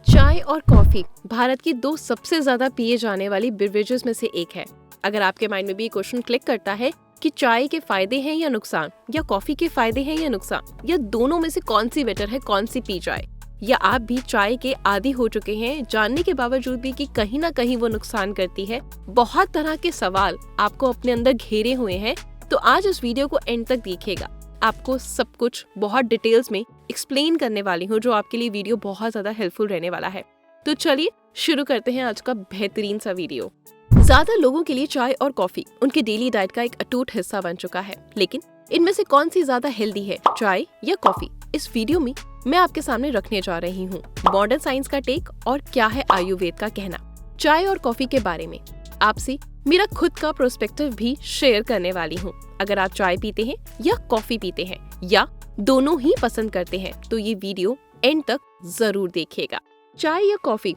चाय और कॉफी भारत की दो सबसे ज्यादा पिए जाने वाली बेवरेजेस में से एक है। अगर आपके माइंड में भी ये क्वेश्चन क्लिक करता है कि चाय के फायदे हैं या नुकसान, या कॉफी के फायदे हैं या नुकसान, या दोनों में से कौन सी बेटर है, कौन सी पी जाए, या आप भी चाय के आदी हो चुके हैं जानने के बावजूद भी कि कहीं ना कहीं वो नुकसान करती है, बहुत तरह के सवाल आपको अपने अंदर घेरे हुए हैं, तो आज इस वीडियो को एंड तक देखिएगा। आपको सब कुछ बहुत डिटेल्स में एक्सप्लेन करने वाली हूँ, जो आपके लिए वीडियो बहुत ज्यादा हेल्पफुल रहने वाला है। तो चलिए शुरू करते हैं आज का बेहतरीन सा वीडियो। ज्यादा लोगों के लिए चाय और कॉफी उनकी डेली डाइट का एक अटूट हिस्सा बन चुका है, लेकिन इनमें से कौन सी ज्यादा हेल्दी है, चाय या कॉफी? इस वीडियो में मैं आपके सामने रखने जा रही हूँ मॉडर्न साइंस का टेक और क्या है आयुर्वेद का कहना। चाय और कॉफी के बारे में आपसे मेरा खुद का प्रोस्पेक्टिव भी शेयर करने वाली हूँ। अगर आप चाय पीते हैं या कॉफी पीते हैं या दोनों ही पसंद करते हैं तो ये वीडियो एंड तक जरूर देखिएगा। चाय या कॉफी,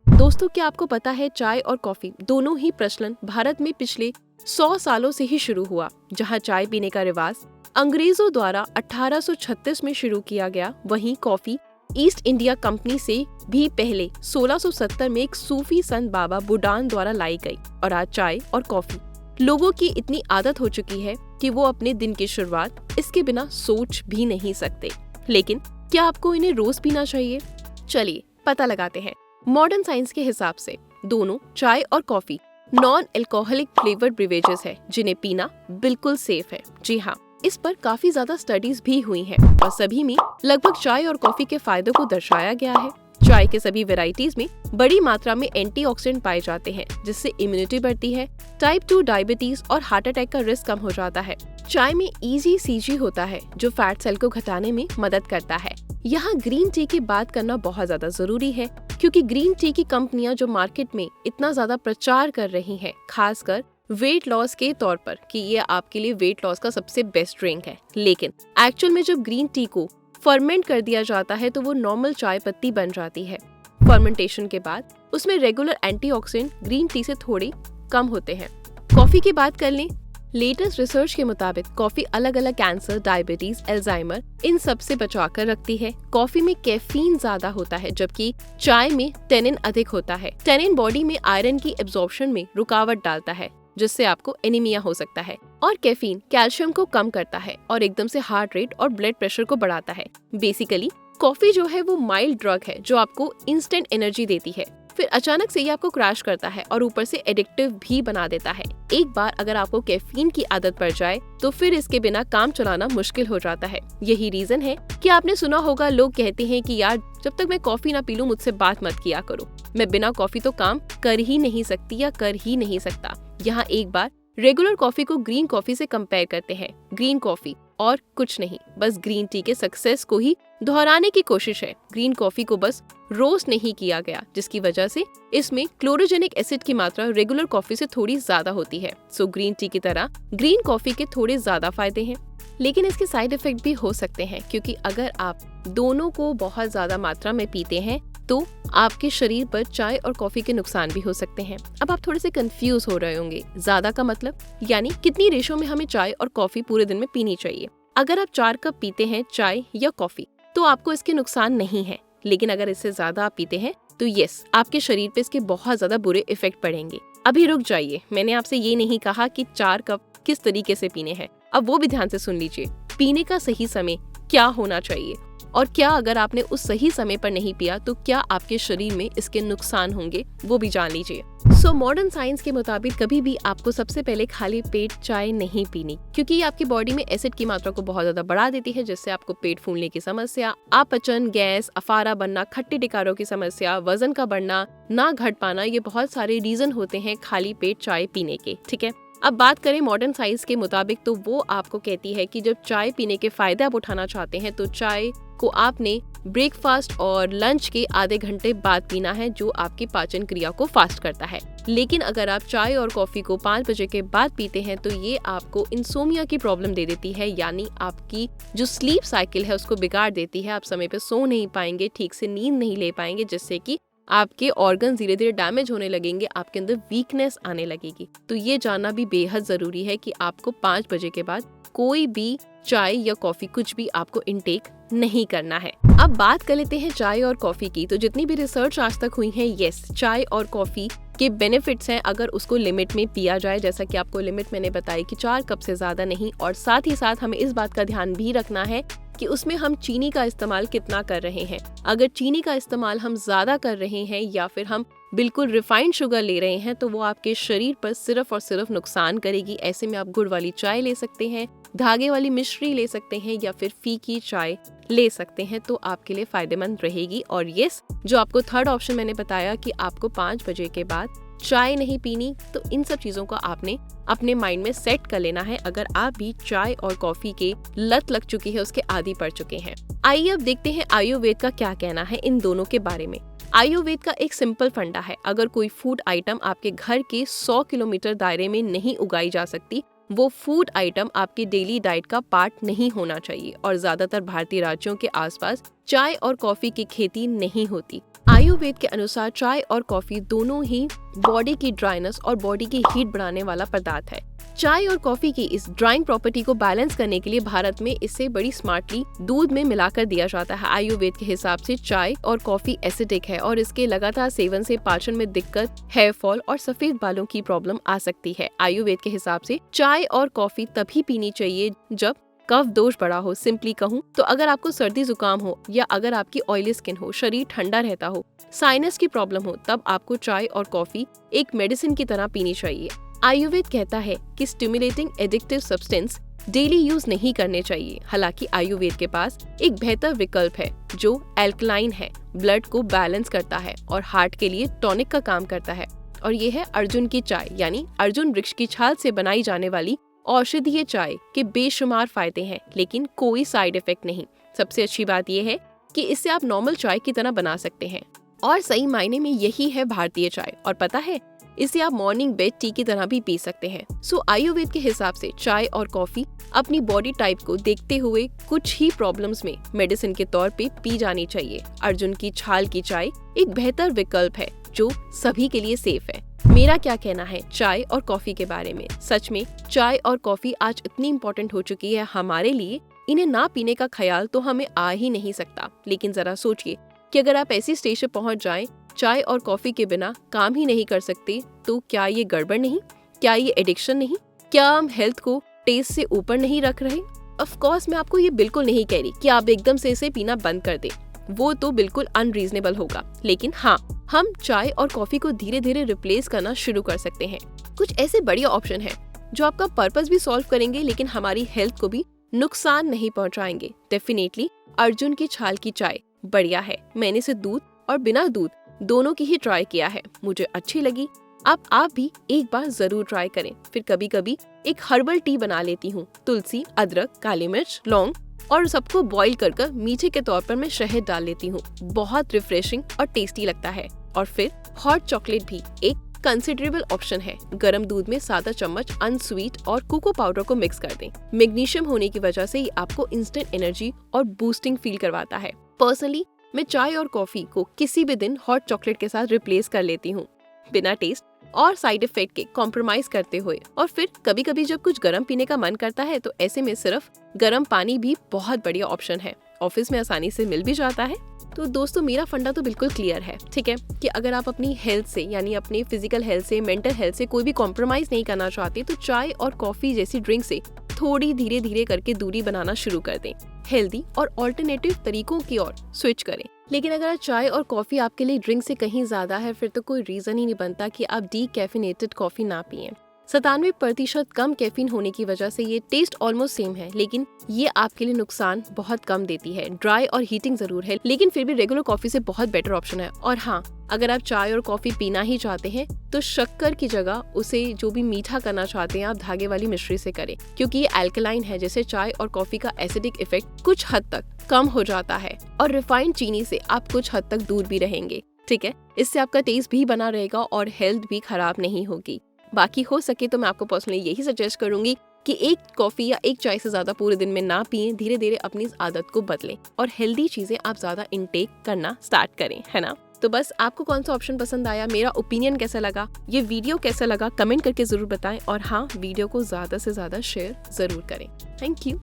दोस्तों क्या आपको पता है चाय और कॉफी दोनों ही प्रचलन भारत में पिछले 100 सालों से ही शुरू हुआ। जहां चाय पीने का रिवाज अंग्रेजों द्वारा 1836 में शुरू किया गया, वहीं कॉफी ईस्ट इंडिया कंपनी से भी पहले 1670 में एक सूफी संत बाबा बुडान द्वारा लाई गई। और आज चाय और कॉफी लोगों की इतनी आदत हो चुकी है कि वो अपने दिन की शुरुआत इसके बिना सोच भी नहीं सकते। लेकिन क्या आपको इन्हें रोज पीना चाहिए? चलिए पता लगाते हैं। मॉडर्न साइंस के हिसाब से दोनों चाय और coffee non alcoholic flavoured beverages है, जिन्हें पीना बिल्कुल सेफ है। जी हाँ, इस पर काफी ज्यादा स्टडीज भी हुई हैं और सभी में लगभग चाय और कॉफी के फायदों को दर्शाया गया है। चाय के सभी वेराइटीज में बड़ी मात्रा में एंटीऑक्सीडेंट पाए जाते हैं, जिससे इम्यूनिटी बढ़ती है, टाइप 2 डायबिटीज और हार्ट अटैक का रिस्क कम हो जाता है। चाय में EGCG होता है जो फैट सेल को घटाने में मदद करता है। यहाँ ग्रीन टी की बात करना बहुत ज्यादा जरूरी है, क्योंकि ग्रीन टी की कंपनियां जो मार्केट में इतना ज्यादा प्रचार कर रही हैं, खासकर वेट लॉस के तौर पर कि ये आपके लिए वेट लॉस का सबसे बेस्ट ड्रिंक है, लेकिन एक्चुअल में जब ग्रीन टी को फर्मेंट कर दिया जाता है तो वो नॉर्मल चाय पत्ती बन जाती है। फर्मेंटेशन के बाद उसमें रेगुलर एंटीऑक्सीडेंट ग्रीन टी से थोड़े कम होते हैं। कॉफी की बात कर लें, लेटेस्ट रिसर्च के मुताबिक कॉफी अलग अलग कैंसर, डायबिटीज, अल्जाइमर इन सब से बचा कर रखती है। कॉफी में कैफीन ज्यादा होता है, जबकि चाय में टेनिन अधिक होता है। टेनिन बॉडी में आयरन की एब्जॉर्प्शन में रुकावट डालता है, जिससे आपको एनीमिया हो सकता है। और कैफीन कैल्शियम को कम करता है और एकदम से हार्ट रेट और ब्लड प्रेशर को बढ़ाता है। बेसिकली कॉफी जो है वो माइल्ड ड्रग है जो आपको इंस्टेंट एनर्जी देती है, फिर अचानक से ये आपको क्रैश करता है और ऊपर से एडिक्टिव भी बना देता है। एक बार अगर आपको कैफीन की आदत पड़ जाए तो फिर इसके बिना काम चलाना मुश्किल हो जाता है। यही रीजन है कि आपने सुना होगा लोग कहते हैं कि यार जब तक मैं कॉफी ना पी लूं मुझसे बात मत किया करो, मैं बिना कॉफी तो काम कर ही नहीं सकती या कर ही नहीं सकता। यहाँ एक बार रेगुलर कॉफी को ग्रीन कॉफी से कंपेयर करते हैं। ग्रीन कॉफी और कुछ नहीं, बस ग्रीन टी के सक्सेस को ही दोहराने की कोशिश है। ग्रीन कॉफी को बस रोस्ट नहीं किया गया, जिसकी वजह से इसमें क्लोरोजेनिक एसिड की मात्रा रेगुलर कॉफी से थोड़ी ज्यादा होती है। सो ग्रीन टी की तरह ग्रीन कॉफी के थोड़े ज्यादा फायदे हैं, लेकिन इसके साइड इफेक्ट भी हो सकते हैं, क्योंकि अगर आप दोनों को बहुत ज्यादा मात्रा में पीते हैं तो आपके शरीर पर चाय और कॉफी के नुकसान भी हो सकते हैं। अब आप थोड़े से कंफ्यूज हो रहे होंगे, ज्यादा का मतलब यानी कितनी रेशो में हमें चाय और कॉफी पूरे दिन में पीनी चाहिए। अगर आप 4 कप पीते हैं चाय या कॉफी तो आपको इसके नुकसान नहीं है, लेकिन अगर इससे ज्यादा आप पीते हैं तो यस, आपके शरीर पे इसके बहुत ज्यादा बुरे इफेक्ट पड़ेंगे। अभी रुक जाइए, मैंने आपसे ये नहीं कहा कि 4 कप किस तरीके से पीने हैं, अब वो भी ध्यान से सुन लीजिए। पीने का सही समय क्या होना चाहिए, और क्या अगर आपने उस सही समय पर नहीं पिया तो क्या आपके शरीर में इसके नुकसान होंगे, वो भी जान लीजिए। सो मॉडर्न साइंस के मुताबिक कभी भी आपको सबसे पहले खाली पेट चाय नहीं पीनी, क्योंकि ये आपकी बॉडी में एसिड की मात्रा को बहुत ज्यादा बढ़ा देती है, जिससे आपको पेट फूलने की समस्या, अपचन, गैस, अफारा बनना, खट्टे टिकारों की समस्या, वजन का बढ़ना, ना घट पाना, ये बहुत सारे रीजन होते हैं खाली पेट चाय पीने के। ठीक है, अब बात करें मॉडर्न साइंस के मुताबिक तो वो आपको कहती है कि जब चाय पीने के फायदे आप उठाना चाहते हैं तो चाय को आपने ब्रेकफास्ट और लंच के आधे घंटे बाद पीना है, जो आपकी पाचन क्रिया को फास्ट करता है। लेकिन अगर आप चाय और कॉफी को 5 बजे के बाद पीते हैं तो ये आपको इंसोमिया की प्रॉब्लम दे देती है, यानी आपकी जो स्लीप साइकिल है उसको बिगाड़ देती है। आप समय पे सो नहीं पाएंगे, ठीक से नींद नहीं ले पाएंगे, जिससे कि आपके ऑर्गन धीरे धीरे डैमेज होने लगेंगे, आपके अंदर वीकनेस आने लगेगी। तो ये जानना भी बेहद जरूरी है कि आपको 5 बजे के बाद कोई भी चाय या कॉफी कुछ भी आपको इनटेक नहीं करना है। अब बात कर लेते हैं चाय और कॉफी की। तो जितनी भी रिसर्च आज तक हुई है, यस, चाय और कॉफी के बेनिफिट्स हैं अगर उसको लिमिट में पिया जाए। जैसा कि आपको लिमिट मैंने बताई कि 4 कप से ज्यादा नहीं, और साथ ही साथ हमें इस बात का ध्यान भी रखना है कि उसमें हम चीनी का इस्तेमाल कितना कर रहे हैं। अगर चीनी का इस्तेमाल हम ज्यादा कर रहे हैं या फिर हम बिल्कुल रिफाइंड शुगर ले रहे हैं तो वो आपके शरीर पर सिर्फ और सिर्फ नुकसान करेगी। ऐसे में आप गुड़ वाली चाय ले सकते हैं, धागे वाली मिश्री ले सकते हैं या फिर फीकी चाय ले सकते हैं, तो आपके लिए फायदेमंद रहेगी। और यस, जो आपको थर्ड ऑप्शन मैंने बताया कि आपको 5 बजे के बाद चाय नहीं पीनी, तो इन सब चीजों को आपने अपने माइंड में सेट कर लेना है अगर आप भी चाय और कॉफी के लत लग चुकी है, उसके आदी पड़ चुके हैं। आइए अब देखते हैं आयुर्वेद का क्या कहना है इन दोनों के बारे में। आयुर्वेद का एक सिंपल फंडा है, अगर कोई फूड आइटम आपके घर के 100 किलोमीटर दायरे में नहीं उगाई जा सकती, वो फूड आइटम आपकी डेली डाइट का पार्ट नहीं होना चाहिए। और ज्यादातर भारतीय राज्यों के आसपास चाय और कॉफी की खेती नहीं होती। आयुर्वेद के अनुसार चाय और कॉफी दोनों ही बॉडी की ड्राइनेस और बॉडी की हीट बढ़ाने वाला पदार्थ है। चाय और कॉफी की इस ड्राइंग प्रॉपर्टी को बैलेंस करने के लिए भारत में इसे बड़ी स्मार्टली दूध में मिलाकर दिया जाता है। आयुर्वेद के हिसाब से चाय और कॉफी एसिडिक है और इसके लगातार सेवन से पाचन में दिक्कत, हेयर फॉल और सफेद बालों की प्रॉब्लम आ सकती है। आयुर्वेद के हिसाब से चाय और कॉफी तभी पीनी चाहिए जब कफ दोष बड़ा हो। सिंपली कहूँ तो अगर आपको सर्दी जुकाम हो या अगर आपकी ऑयली स्किन हो, शरीर ठंडा रहता हो, साइनस की प्रॉब्लम हो, तब आपको चाय और कॉफी एक मेडिसिन की तरह पीनी चाहिए। आयुर्वेद कहता है कि stimulating addictive substance daily use नहीं करने चाहिए। हालांकि आयुर्वेद के पास एक बेहतर विकल्प है जो एल्कलाइन है, ब्लड को बैलेंस करता है और हार्ट के लिए टॉनिक का काम करता है, और ये है अर्जुन की चाय, यानी अर्जुन वृक्ष की छाल से बनाई जाने वाली औषधीय चाय के बेशुमार फायदे हैं लेकिन कोई साइड इफेक्ट नहीं। सबसे अच्छी बात यह है कि इसे आप नॉर्मल चाय की तरह बना सकते हैं और सही मायने में यही है भारतीय चाय। और पता है, इसे आप मॉर्निंग बेड टी की तरह भी पी सकते हैं। सो आयुर्वेद के हिसाब से चाय और कॉफी अपनी बॉडी टाइप को देखते हुए कुछ ही प्रॉब्लम्स में मेडिसिन के तौर पे पी जानी चाहिए। अर्जुन की छाल की चाय एक बेहतर विकल्प है जो सभी के लिए सेफ है। मेरा क्या कहना है चाय और कॉफी के बारे में? सच में चाय और कॉफी आज इतनी इम्पोर्टेंट हो चुकी है हमारे लिए, इन्हें ना पीने का ख्याल तो हमें आ ही नहीं सकता। लेकिन जरा सोचिए कि अगर आप ऐसी स्टेज पे पहुंच जाएं, चाय और कॉफी के बिना काम ही नहीं कर सकते, तो क्या ये गड़बड़ नहीं? क्या ये एडिक्शन नहीं? क्या हम हेल्थ को टेस्ट से ऊपर नहीं रख रहे? ऑफ कोर्स मैं आपको ये बिल्कुल नहीं कह रही कि आप एकदम से इसे पीना बंद कर दें, वो तो बिल्कुल अनरीजनेबल होगा। लेकिन हाँ, हम चाय और कॉफी को धीरे धीरे रिप्लेस करना शुरू कर सकते हैं। कुछ ऐसे बढ़िया ऑप्शन है जो आपका पर्पस भी सॉल्व करेंगे लेकिन हमारी हेल्थ को भी नुकसान नहीं पहुंचाएंगे। डेफिनेटली अर्जुन की छाल की चाय बढ़िया है। मैंने इसे दूध और बिना दूध दोनों की ही ट्राई किया है, मुझे अच्छी लगी। अब आप भी एक बार जरूर ट्राई करें। फिर कभी कभी एक हर्बल टी बना लेती हूँ, तुलसी, अदरक, काली मिर्च, लौंग और सबको बॉईल कर मीठे के तौर पर मैं शहद डाल लेती हूँ। बहुत रिफ्रेशिंग और टेस्टी लगता है। और फिर हॉट चॉकलेट भी एक कंसिडरेबल ऑप्शन है। गरम दूध में सादा चम्मच अनस्वीट और कोको पाउडर को मिक्स कर दें। मैग्नीशियम होने की वजह से ये आपको इंस्टेंट एनर्जी और बूस्टिंग फील करवाता है। पर्सनली मैं चाय और कॉफी को किसी भी दिन हॉट चॉकलेट के साथ रिप्लेस कर लेती हूँ, बिना टेस्ट और साइड इफेक्ट के कॉम्प्रोमाइज करते हुए। और फिर कभी कभी जब कुछ गर्म पीने का मन करता है तो ऐसे में सिर्फ गर्म पानी भी बहुत बढ़िया ऑप्शन है। ऑफिस में आसानी से मिल भी जाता है। तो दोस्तों, मेरा फंडा तो बिल्कुल क्लियर है, ठीक है, कि अगर आप अपनी हेल्थ से यानी अपने फिजिकल हेल्थ से, मेंटल हेल्थ से कोई भी कॉम्प्रोमाइज नहीं करना चाहते तो चाय और कॉफी जैसी ड्रिंक से थोड़ी धीरे धीरे करके दूरी बनाना शुरू कर दें। हेल्दी और ऑल्टरनेटिव तरीकों की ओर स्विच करें। लेकिन अगर चाय और कॉफी आपके लिए ड्रिंक से कहीं ज्यादा है, फिर तो कोई रीजन ही नहीं बनता कि आप डीकैफिनेटेड कॉफी ना पिएं। 97% कम कैफीन होने की वजह से ये टेस्ट ऑलमोस्ट सेम है, लेकिन ये आपके लिए नुकसान बहुत कम देती है। ड्राई और हीटिंग जरूर है, लेकिन फिर भी रेगुलर कॉफी से बहुत बेटर ऑप्शन है। और हाँ, अगर आप चाय और कॉफी पीना ही चाहते हैं तो शक्कर की जगह उसे जो भी मीठा करना चाहते हैं आप धागे वाली मिश्री से करें, क्योंकि ये अल्कलाइन है, जैसे चाय और कॉफी का एसिडिक इफेक्ट कुछ हद तक कम हो जाता है। और रिफाइंड चीनी से आप कुछ हद तक दूर भी रहेंगे, ठीक है। इससे आपका टेस्ट भी बना रहेगा और हेल्थ भी खराब नहीं होगी। बाकी हो सके तो मैं आपको पर्सनली यही सजेस्ट करूंगी कि एक कॉफी या एक चाय से ज्यादा पूरे दिन में ना पिएं। धीरे धीरे अपनी इस आदत को बदलें और हेल्दी चीजें आप ज्यादा इनटेक करना स्टार्ट करें, है ना। तो बस आपको कौन सा ऑप्शन पसंद आया, मेरा ओपिनियन कैसा लगा, ये वीडियो कैसा लगा, कमेंट करके जरूर बताएं। और हाँ, वीडियो को ज्यादा से ज्यादा शेयर जरूर करें। Thank you.